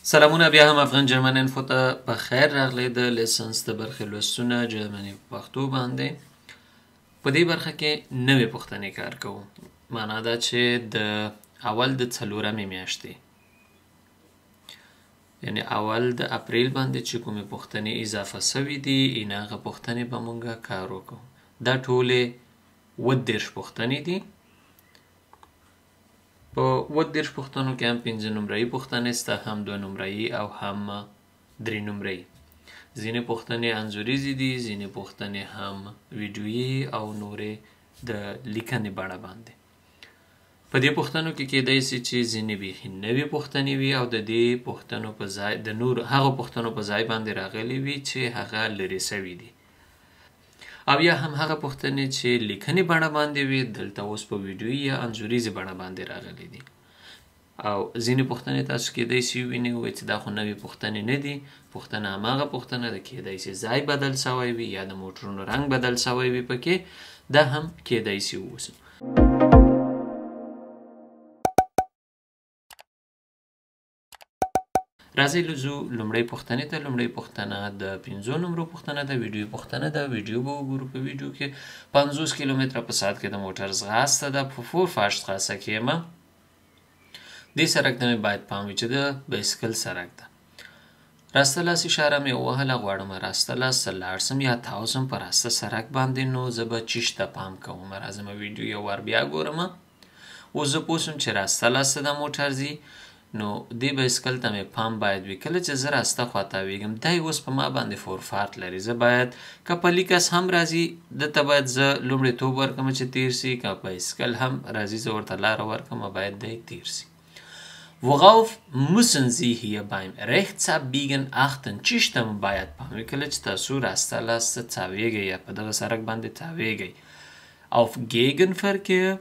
سلامونه بیا هم افغان جرمن انفو ته په خیر راغلی د لیسنس د برخې لوستونه جرمني په پښتو باندې. په دې برخه کې نوې پوښتنې کار کوو. معنا دا چې د اول د څلورمې میاشتې یعنی اول د اپریل باندې چې کومې پوښتنې اضافه سوي دي هغه پوښتنې به مونږ کار وکړو. دا ټولې 30 پوښتنې دي. په 30 پوښتنو کې هم 5 نمره‌ایي پوښتنې سته، هم 2 نمره‌ایي او هم 3 نمره‌ایي. ځینې پوښتنې انځوریزې دي، ځینې پوښتنې هم ویډیویي او نورې د لیکنې بڼه باندې. په دې پوښتنو کې کېدای شي چې ځینې بیخي نوې پوښتنې وي او د دې پوښتنو په ځای د نور هغو پوښتنو په ځای باندې راغلي وي چې هغه لرې سوي دي، او یا هم هغه پوښتنې چې لیکنې بڼه باندې وي دلته اوس په ویډیویي یا انځوریزې بڼه باندې راغلي دي. او ځینې پوښتنې تاسو کېدای شي ووینئ ووایئ چې دا خو نوې پوښتنې نه دي، پوښتنه هماغه پوښتنه ده، کېدای شي ځای بدل سوی وي یا د موټرونو رنګ بدل سوی وي پکې، دا هم کېدای شي ووسو. راځئ لزو لومړۍ پوښتنې ته. لومړۍ پوښتنه د 5 نمرو پوښتنه ده، ویډیو پوښتنه ده. ویډیو به وګورو. په ویډیو کې 50 کیلومتره په ساعت کې د موټر ځغاسته ده. په فورفاشتراسه کې یم. دې سړک ته مې باید پام وي چې د بایسکل سړک ده. راسته لاس اشاره مې ووهله، غواړم راسته لاس لاړ شم یا تاو شم په راسته سړک باندې، نو زه به چیش ته پام کوم. راځم ویډیو یو وار بیا ګورم. اوس زه پوه شوم چې راسته لاس ته دا موټر ځي، نو دې بایسکل ته مې پام باید وي. کله چې زه راسته خوا تاویږم دی اوس په ما باندې فورفارت لري. زه باید که پلی کس هم راځي دته باید زه لومړیتوب ورکړم چې تیر سي، که بایسکل هم راځي زه ورته لاره ورکړم باید دی تیر سي. Worauf müssen Sie hier beim Rechtsabbiegen achten? چیش ته باید پام وي کله چې تاسو راسته لاس ته تاویږئ یا په دغه سړک باندې تاویږئ؟ auf Gegenverkehr،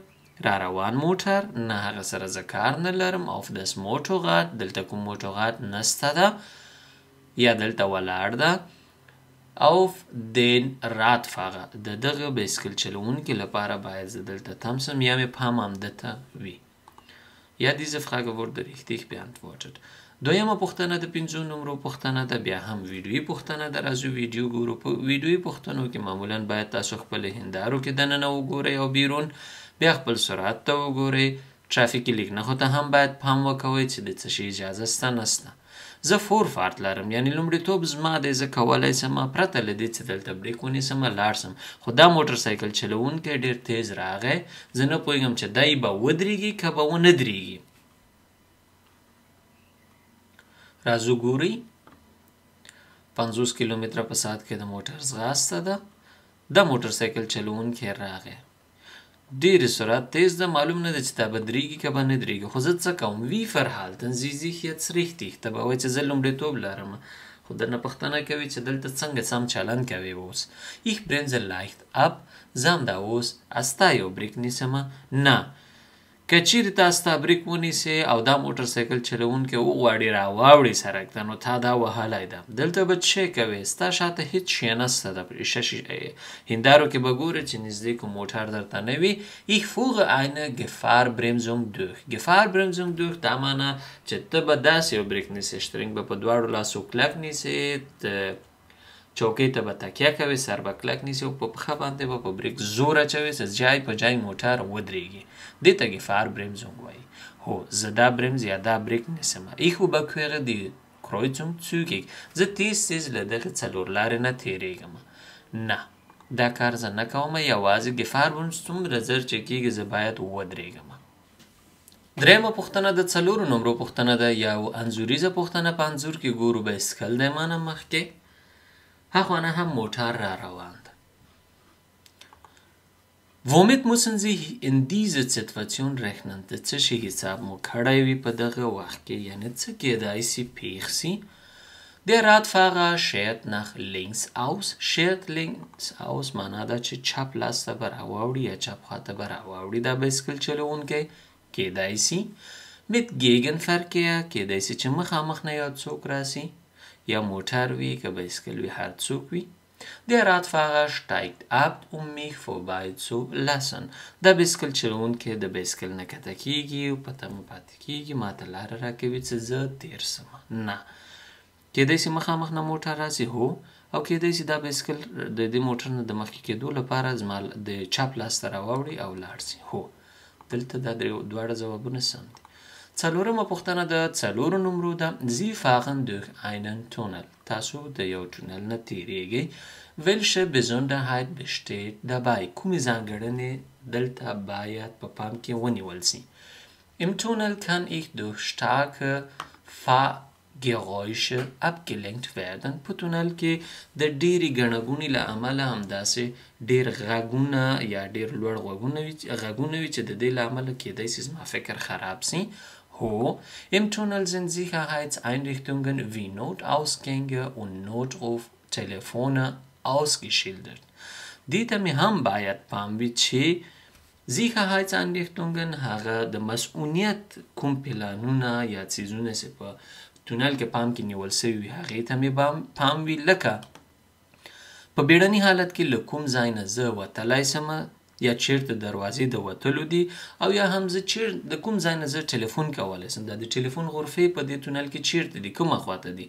را روان موټر، نه هغه سره زه کار نه لرم. auf das Motorrad، دلته کوم موټرغاد نسته ده یا دلته ولاړ ده. auf den Radfahrer، د دغه بایسکل چلوونکي لپاره باید زه دلته تم شم یا مې پام همدته وي. Ja, diese Frage wurde richtig beantwortet. دویمه پوښتنه د 5 نمرو پوښتنه ده، بیا هم ویډیویي پوښتنه ده. راځو ویډیو ګورو. په ویډیویي پوښتنو کې معمولا باید تاسو خپل هندارو کې دننه وګورئ او بیرون، بیا خپل سرعت ته وګورئ. ترافیکي لیکنه ته هم باید پام وکوئ چې د څه شي اجازه شته نسته. زه فورفارت لرم، یعنی لومړیتوب زما دی، زه کولی شم پرته له دې چې دلته بریک ونیسم لاړ شم. خو دا موټر سایکل چلوونکی ډېر تیز راغی، زه نه پوهېږم چې دی به ودرېږي که به ونه درېږي. راځو ګورئ. 50 کیلومتره په ساعت کې د موټر ځغاسته ده. د موټر سایکل چلوونکی راغی، ډېر سرعت تیز ده، معلوم نه ده چې دا به درېږي که به نه درېږي. خو زه څه کوم؟ wie verhalten Sie sich jetzt richtig؟ ته به وایي چې زه لومړیتوب لرم، خو درنه پوښتنه کوي چې دلته څنګه سم چلند کوي اوس. ich bremse leicht ab، زه همدا اوس استا یو بریک نیسم. نه، که چیرې تا ستا بریک ونیسې او دا موټر سایکل چلوونکی وغواړي راواوړي سړک ته، نو تا دا وهلی ده. دلته به څه شی کوې؟ ستا شاته هېڅ شی نسته ده. په هندارو کې به ګورې چې نږدې کوم موټر درته نه وي. ich führe eine Gefahrbremsung durch. Gefahrbremsung durch دا معنی چې ته به داسې یو بریک نیسې، شترنګ به په دواړو لاسو کلک نیسې، چوکۍ ته به تکیه کوې، سر به کلک نیسې او په پښه باندې به په بریک زور اچوې چې جای په جای موټر ودرېږي. دې ته Gefahrbremsung وایي. هو، زه دا برمز یا دا بریک نیسم. ich überquere die Kreuzung zügig. زه تیز تیز له دغې څلور لارې نه تېرېږم. نه، دا کار زه نه کوم. یوازې Gefahrbremsung څومره زر چې کېږي زه باید ودرېږم. درېیمه پوښتنه د 4 نمرو پوښتنه ده، یو انځوریزه پوښتنه. په انځور کې ګورو بایسکل دی مانه مخکې، هخوانه هم موټر را روان ده. Womit müssen Sie in dieser Situation rechnen؟ د څه شي حساب مو کړی وي په دغه وخت کې، یعنی څه کېدای شي پېښ شي. Der Radfahrer schert nach links aus. schert links aus معنا ده چې چپ لاس ته به راواوړي یا چپ خوا ته به راواوړي دا بایسکل چلوونکی. کېدای شي mit Gegenverkehr، کېدای شي چې مخامخ نه یو څوک راسي، یا موټر وي که بایسکل وي هر څوک وي. Der Radfahrer steigt ab, um mich vorbeizulassen. د بایسکل چلوونکی د بایسکل نه کښته کېږي او په تمه پاتې کېږي ما ته لاره راکوي چې زه تېر سمه. نه کېدای سي مخامخ نه موټر راسي هو او کېدای سي دا بایسکل د دې موټر نه د مخکې کېدو لپاره زما د چپ لاس ته راواوړي او لاړ سي. هو دلته دا دواړه ځوابونه سم دي. څلورمه پوښتنه د څلورو نمرو ده. Sie fahren durch einen Tunnel. تاسو د یو ټونل نه تیریږئ. Welche Besonderheit besteht dabei? کومې ځانګړنې دلته باید په پام کې ونیول سي. Im Tunnel kann ich durch starke Fahrgeräusche abgelenkt werden. په تونل کې د ډېرې ګڼه ګوڼې له امله همداسې ډېر غږونه یا ډېر لوړ غږونه وي چې د دې له امله کېدای سي زما فکر خراب سي. Ho. Im Tunnel sind Sicherheitseinrichtungen wie Notausgänge und Notruftelefone ausgeschildert. دې ته مې هم باید پام وي چې Sicherheitseinrichtungen هغه د مسؤلیت کوم پلانونه یا څیزونه چې په تونل کې پام کې نیول سوي وي هغې ته مې پام وي لکه په بیړني حالت کې له کوم ځای نه زه وتلی سمه یا چیرته دروازې د وتلو دي او یا هم زه د کوم ځای نه زه ټلیفون کولی سم. دا د ټلیفون غرفې په دې تونل کې چیرته دي کومه خواته دي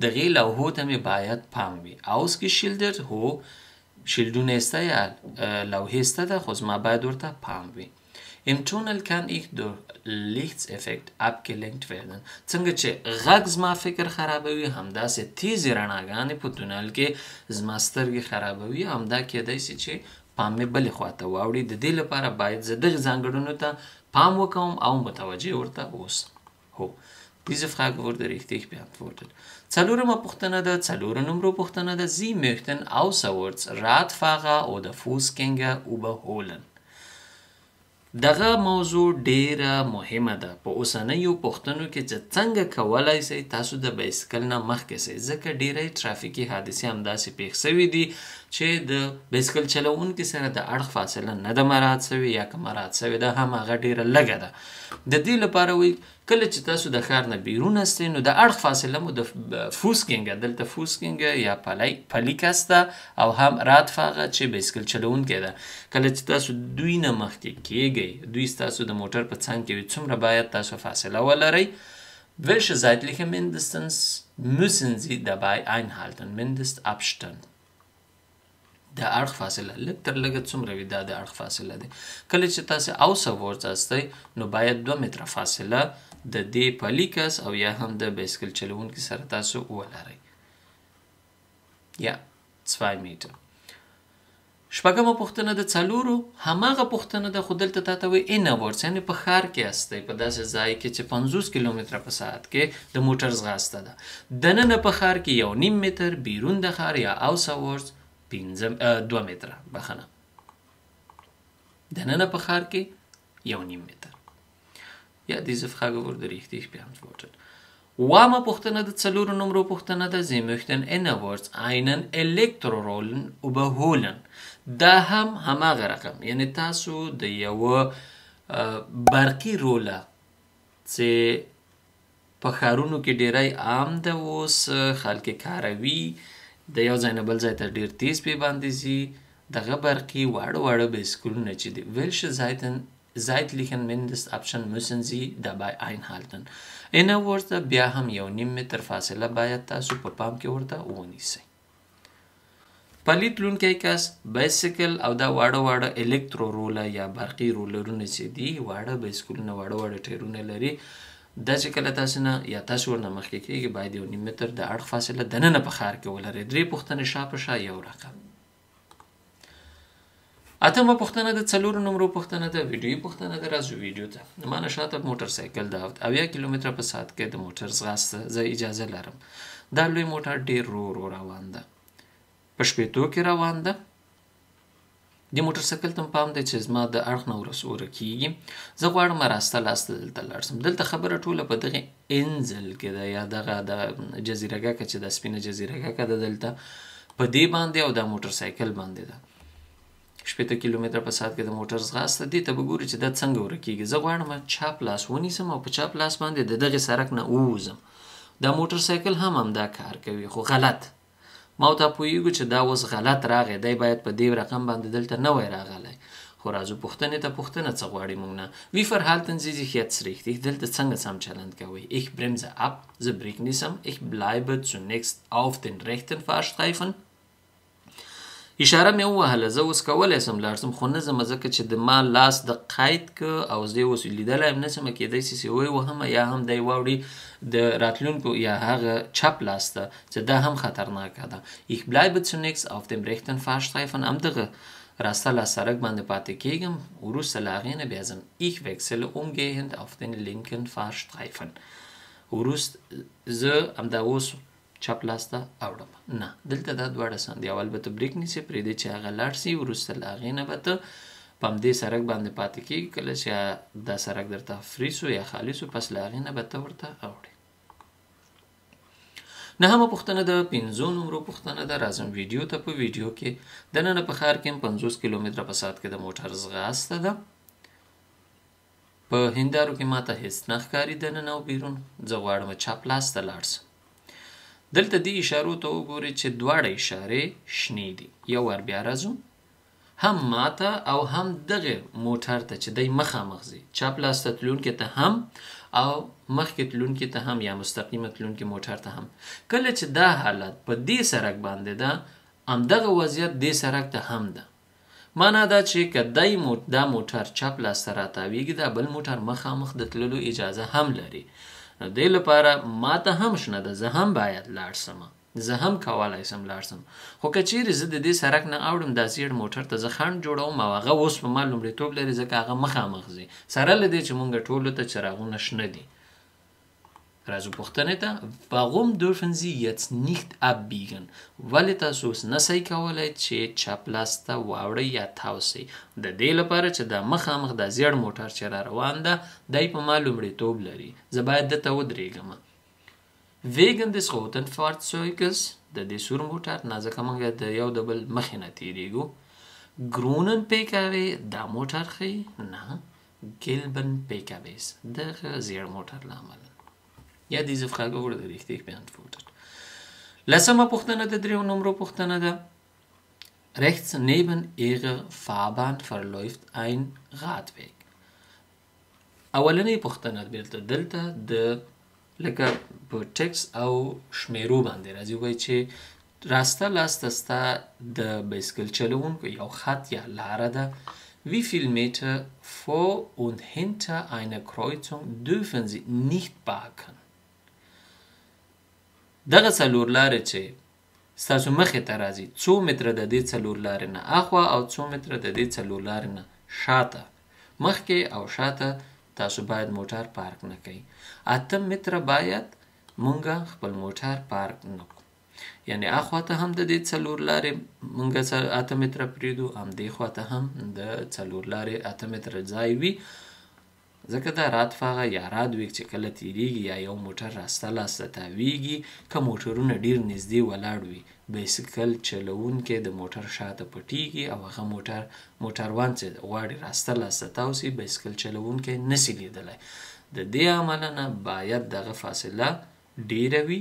د هغې لوحو ته مې باید پام وي. Ausgeschildert هو شیلډونه سته یا لوحې سته ده خو زما باید ورته پام وي. Im Tunnel kann ich durch Lichteffekt abgelenkt werden. څنګه چې غږ زما فکر خرابوي همداسې تیزې رڼاګانې په تونل کې زما سترګې خرابوي. همدا کېدای سي چې پام مې بلې خواته واوړي. د دې لپاره باید زه دغې ځانګړنو ته پام وکوم او متوجه ورته اوسم. هو diese Frage wurde richtig beantwortet. څلورمه پوښتنه ده. څلورو نمرو پوښتنه ده. Sie möchten außerorts Radfahrer oder Fußgänger überholen. دغه موضوع ډیره مهمه ده په اوسنیو پوښتنو کې چې څنګه کولی سئ تاسو د بایسکل نه مخکې سئ ځکه ډیری ترافیکي حادثې همداسې پیښ سوي دي چې د بایسکل چلوونکي سره د اړخ فاصله نه ده مراعات سوې یا که مراعات سوې ده هم هغه ډیره لږه ده. د دې لپاره وایي کله چې تاسو د ښار نه بیرون استئ نو د اړخ فاصله مو د فوسګینګه دلته فوسګینګه یا پلیکس ده او هم رادفاغه چې بایسکل چلوونکی ده. کله چې تاسو دوی نه مخکې کیږئ دوی ستاسو د موټر په څنګ کې وي څومره باید تاسو فاصله ولرئ. Welche seitliche mindestens müssen Sie dabei einhalten? Mindestabstand. د اړخ فاصله لږ تر لږه څومره وي دا د اړخ فاصله دی. کله چې تاسو außerorts استئ نو باید 2 متره فاصله د دې پلیکس او یا هم د بایسکل چلوونکي سره تاسو ولرئ. یا 2 متر. شپږمه پوښتنه د څلورو هماغه پوښتنه ده خو دلته تاته وایي innerorts یعنې په ښار کې استئ په داسې ځای کې چې 50 کیلومتره په ساعت کې د موټر ځغاسته ده. دننه په ښار کې 1.5 متر بیرون د ښار یا außerorts 2 متره بخنه. دننه په ښار کې 1.5 متر. Ja, diese Frage wurde richtig beantwortet. اوومه پوښتنه د څلورو نمرو پوښتنه ده. Sie möchten innerorts einen Elektrorollen überholen. دا هم هماغه رقم یعنی تاسو د یوه برقي روله چې په ښارونو کې ډیری عام ده اوس خلک کاروي د یو ځای نه بل ځای ته ډېر تیز پې باندې ځي دغه برقي واړه بایسکلونه چې دي. Welche zeitlichen Mindestabstand müssen Sie dabei einhalten? innerorts بیا هم 1.5 متر فاصله باید تاسو په پام کې ورته ونیسئ. پلی تلونکی کس بایسکل او دا واړه الکترو روله یا برقي رولرونه چې دي واړه بایسکلونه واړه ټایرونه لري دا چې کله تاسو نه یا تاسو ورنه مخکې کېږي باید 1.5 متر د اړخ فاصله دننه په ښار کې ولرئ. درې پوښتنې شا په شا یو رقم. اتمه پوښتنه د څلورو نمرو پوښتنه ده. ویډیویي پوښتنه ده. راځو ویډیو ته. ما نه شاته موټر سایکل ده 80 کیلومتره په ساعت کې د موټر ځغاسته زه اجازه لرم. دا لوی موټر ډېر ورو روان ده په شپېتو کې روان ده. د موټر سایکل ته پام دی چې زما د اړخ نه ورسوره کېږي. زه غواړم راسته لاسته دلته لاړ سم. دلته خبره ټوله په دغې انزل کې ده یا دغه د جزیره ګکه چې د سپینه جزیره ګکه ده دلته په دې باندې او دا موټر سایکل باندې ده. 80 کیلومتره په ساعت کې د موټر ځغاسته دې ته به ګوري چې دا څنګه ورکېږي. زه غواړم چپ لاس ونیسم او په چپ لاس باندې د دغې سړک نه ووځم. دا موټر سایکل هم همدا کار کوي خو غلط. ما ورته پوهېږو چې دا اوس غلط راغی، دی باید په دې رقم باندې دلته نه وای راغلی. خو راځو پوښتنې ته پوښتنه څه غواړي موږ نه. Wie verhalten Sie sich jetzt richtig؟ دلته څنګه سم چلند کوئ؟ Ich bremse ab, زه بریک نیسم. Ich bleibe zunächst auf den rechten Fahrstreifen. اشاره مې ووهله، زه اوس کولی سم لاړ سم، خو نه ځم ځکه چې د ما لاس د قید که او زه اوس لیدلی یم نه سمه کېدی سي چې ووهم یا هم دی واوړي د راتلونکو یا هغه چپ لاس ته چې دا هم خطرناکه ده. Ich bleibe zunächst auf dem rechten Fahrstreifen. همدغه راسته لاسرک باندې پاتې کېږم، وروسته له هغې نه بیا ځم. Ich wechsle umgehend auf den linken Fahrstreifen. وروسته زه همدا اوس چپ لاس ته اوړم. نه، دلته دا دواړه سم دي. اول به ته بریک نیسې، پرېږدې چې هغه لاړ سي، وروسته له هغې نه به ته په همدې سړک باندې پاتې کېږي. کله چې دا سړک درته فري سو یا خالي سو، پس له هغې نه به ته ورته اوړې. نهمه پوښتنه ده 5 نمرو پوښتنه ده. راځم ویډیو ته. په ویډیو کې دننه په ښار کې 50 کیلومتره په ساعت کې د موټر ځغاسته ده. په هندارو کې ماته هېڅ نه ښکاري دننه او بیرون. زه غواړم چپ لاس ته لاړ سم. دلته دې اشارو ته وګورئ چې دواړه اشارې شنې دي. یو وار بیا راځو، هم ماته او هم دغه موټر ته چې دی مخامخ ځي، چپ لاس ته تلونکي ته هم او مخکې تلونکي ته هم یا مستقیمه تلونکي موټر ته هم. کله چې دا حالت په دې سړک باندې ده، همدغه وضعیت دې سړک ته هم ده. معنا دا چې که دا موټر چپ لاس ته راتاویږي، دا بل موټر مخامخ د تللو اجازه هم لري. نو دې لپاره ماته هم شنه ده، زه هم باید لاړ سم، زه هم کولی سم لاړ سم. خو که چیرې زه د دې سړک نه اوړم، دا زیړ موټر ته زه خنډ جوړوم او هغه اوس په ما لومړیتوب لري ځکه هغه مخامخ ځي، سره له دې چې مونږ ټولو ته څراغونه شنه دي. راځو پوښتنې ته. Warum dürfen Sie jetzt nicht abbiegen؟ ولې تاسو اوس نسئ کولی چې چپ لاس ته واوړئ یا تاو سئ؟ د دې لپاره چې دا مخامخ دا زیړ موټر چې را روان ده، دی په ما لومړیتوب لري، زه باید دته ودرېږم. Wegen des roten Fahrzeuges، د دې سور موټر نه، ځکه موږ د یو د بل مخې نه تېرېږو. Grünen PKW، دا موټر ښیي؟ نه. Gelben PKWs، دغه زیړ موټر له امله. Ja, diese Frage wurde richtig beantwortet. Letzte Puchtana der 3 Nummer Puchtana da. Rechts neben ihrer Fahrbahn verläuft ein Radweg. اولنی پوښتنه بیرته دلته د لکه په ټکس او شمیرو باندې راځي، وایي چې راسته لاسته ستا د بایسکل چلوونکو یو خط یا لاره ده. Wie viel Meter vor und hinter einer Kreuzung dürfen Sie nicht parken؟ دغه څلور لارې چې ستاسو مخې ته راځي، څو متره د دې څلور لارې نه اخوا او څو متره د دې څلور لارې نه شاته، مخکې او شاته تاسو باید موټر پارک نه کوئ. 8 متره باید مونږه خپل موټر پارک نه کړو، یعنی اخوا ته هم د دې څلور لارې مونږه 8 متره پرېږدو، همدې خوا ته هم د څلور لارې 8 متره ځای وي. ځکه دا رادفاغه یا رادویک چې کله تیریږي یا یو موټر راسته لاسته تاویږي، که موټرونه ډیر نږدې ولاړ وي، بایسکل چلوونکی د موټر شاته پټیږي او هغه موټروان چې غواړي راسته لاسته تاو سي، بایسکل چلوونکی نسي لیدلی. د دې عمله نه باید دغه فاصله ډیره وي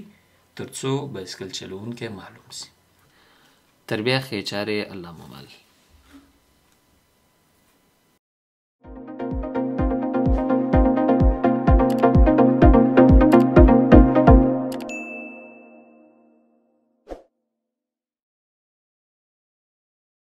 تر څو بایسکل چلوونکی معلوم سي. تر بیا ښې چارې الله مو مل.